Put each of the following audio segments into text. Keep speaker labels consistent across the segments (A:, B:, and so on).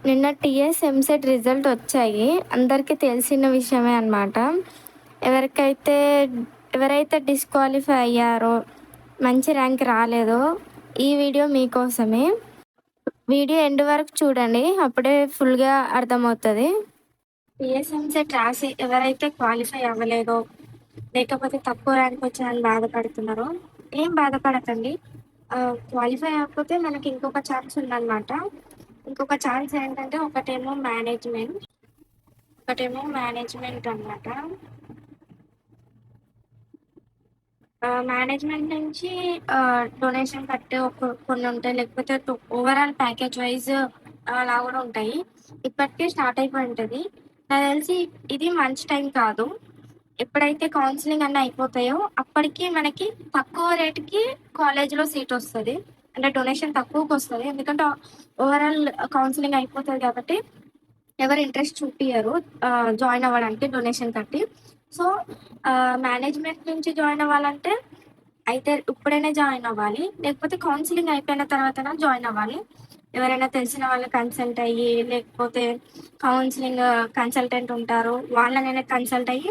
A: నిన్న TS EAMCET result వచ్చాయి. అందరికీ తెలిసిన విషయమే అనమాట. ఎవరికైతే ఎవరైతే డిస్‌క్వాలిఫై అయ్యారో, మంచి ర్యాంక్ రాలేదో, ఈ వీడియో మీకోసమే. వీడియో ఎండ్ వరకు చూడండి. అప్పుడే ఫుల్‌గా అర్థమవుతది. టీఎస్ ఎంసెట్ రాసి ఎవరైతే క్వాలిఫై అవ్వలేదో, లేకపోతే తక్కువ ర్యాంక్ వచ్చాయని బాధపడుతున్నారో, ఏం బాధపడకండి. క్వాలిఫై అవ్వకపోతే మనకి ఇంకొక ఛాన్స్ ఉందనమాట. ఇంకొక ఛాన్స్ ఏంటంటే ఒకటేమో మేనేజ్మెంట్ అనమాట. మేనేజ్మెంట్ నుంచి డొనేషన్ కట్టే కొన్ని ఉంటాయి. లేకపోతే ఓవరాల్ ప్యాకేజ్ వైజ్ అలా కూడా ఉంటాయి. ఇప్పటికే స్టార్ట్ అయిపోయి ఉంటది. నాకు తెలిసి ఇది మంచి టైం కాదు. ఎప్పుడైతే కౌన్సిలింగ్ అన్నీ అయిపోతాయో అప్పటికి మనకి తక్కువ రేట్‌కి కాలేజ్‌లో సీట్ వస్తది. అంటే డొనేషన్ తక్కువకొస్తది. ఎందుకంటే ఓవరాల్ కౌన్సిలింగ్ అయిపోతది కాబట్టి ఎవరు ఇంట్రెస్ట్ చూపియరు జాయిన్ అవ్వడానికి డొనేషన్ కట్టి. సో, మేనేజ్మెంట్ నుంచి జాయిన్ అవ్వాలంటే అయితే ఇప్పుడైనా జాయిన్ అవ్వాలి. లేకపోతే కౌన్సిలింగ్ అయిపోయిన తర్వాతనా జాయిన్ అవ్వాలి. ఎవరైనా తెలిసిన వాళ్ళు కన్సల్ట్ అయ్యి, లేకపోతే కౌన్సిలింగ్ కన్సల్టెంట్ ఉంటారు. వాళ్ళనైనా కన్సల్ట్ అయ్యి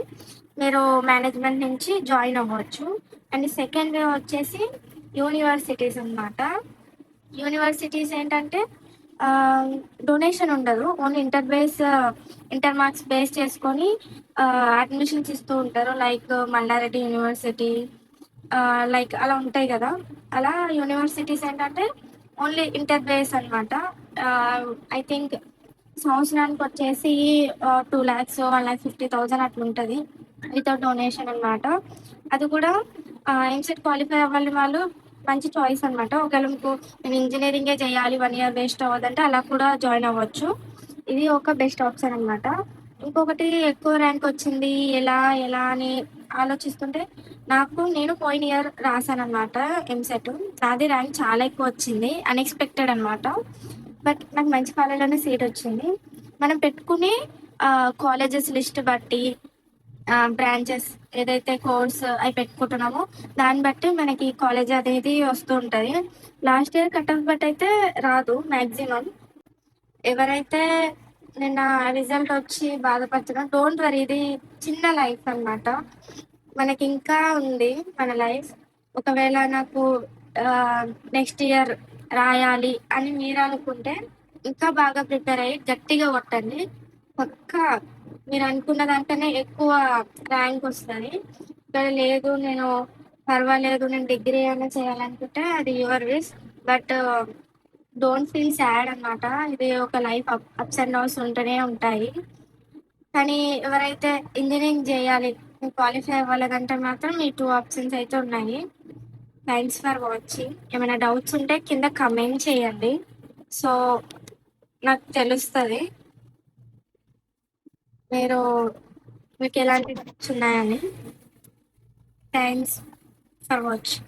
A: మీరు మేనేజ్మెంట్ నుంచి జాయిన్ అవ్వచ్చు. అండ్ సెకండ్ వచ్చేసి యూనివర్సిటీస్ అనమాట. యూనివర్సిటీస్ ఏంటంటే డొనేషన్ ఉండదు. ఓన్లీ ఇంటర్ మార్క్స్ బేస్ చేసుకొని అడ్మిషన్స్ ఇస్తూ ఉంటారు. లైక్ మల్లారెడ్డి యూనివర్సిటీ లైక్ అలా ఉంటాయి కదా! అలా యూనివర్సిటీస్ ఏంటంటే ఓన్లీ ఇంటర్ బేస్ అనమాట. ఐ థింక్ సంవత్సరానికొచ్చేసి 2,00,000, 1,50,000 అట్లుంటది. వితౌట్ డొనేషన్ అనమాట. అది కూడా ఎంసెట్ క్వాలిఫై అవ్వని వాళ్ళు మంచి చాయిస్ అనమాట. ఒకవేళ మీకు నేను ఇంజినీరింగే చేయాలి 1 ఇయర్ వేస్ట్ అవ్వదంటే అలా కూడా జాయిన్ అవ్వచ్చు. ఇది ఒక బెస్ట్ ఆప్షన్ అనమాట. ఇంకొకటి ఎక్కువ ర్యాంక్ వచ్చింది ఎలా అని ఆలోచిస్తుంటే నేను పోయిన ఇయర్ రాసాననమాట ఎంసెట్. నాది ర్యాంక్ చాలా ఎక్కువ వచ్చింది. అన్‌ఎక్స్‌పెక్టెడ్ అనమాట. బట్ నాకు మంచి కాలేజ్‌లోనే సీట్ వచ్చింది. మనం పెట్టుకునే కాలేజెస్ లిస్ట్ బట్టి బ్రాంచెస్ ఏదైతే కోర్స్ అయి పెట్టుకుంటున్నామో దాన్ని బట్టి మనకి కాలేజ్ అనేది వస్తూ ఉంటది. Last year cut off but అయితే రాదు మాక్సిమం. ఎవరైతే నిన్న రిజల్ట్ వచ్చి బాధపడుతున్నా డోంట్ వరీ, ఇది చిన్న లైఫ్ అనమాట. మనకింకా ఉంది మన లైఫ్. ఒకవేళ నాకు నెక్స్ట్ ఇయర్ రాయాలి అని మీరనుకుంటే ఇంకా బాగా ప్రిపేర్ అయ్యి గట్టిగా కొట్టండి. పక్కా మీరనుకున్న దానికన్నా ఎక్కువ ర్యాంక్ వస్తది. లేదు నేను డిగ్రీ అయినా చేయాలనుకుంటే అది your wish. But don't feel sad అనమాట. ఇది ఒక లైఫ్ అప్స్ అండ్ డౌన్స్ ఉంటూనే ఉంటాయి. కానీ ఎవరైతే ఇంజినీరింగ్ జేయాలి, క్వాలిఫై అవ్వలేదంటే మాత్రం ఈ 2 ఆప్షన్స్ అయితే ఉన్నాయి. Thanks for watching. ఏమైనా డౌట్స్ ఉంటే కింద కమెంట్ చేయండి. సో, నాకు తెలుస్తది. మీరు మీకెలాంటి డౌట్స్ ఉన్నాయని. Thanks for watching.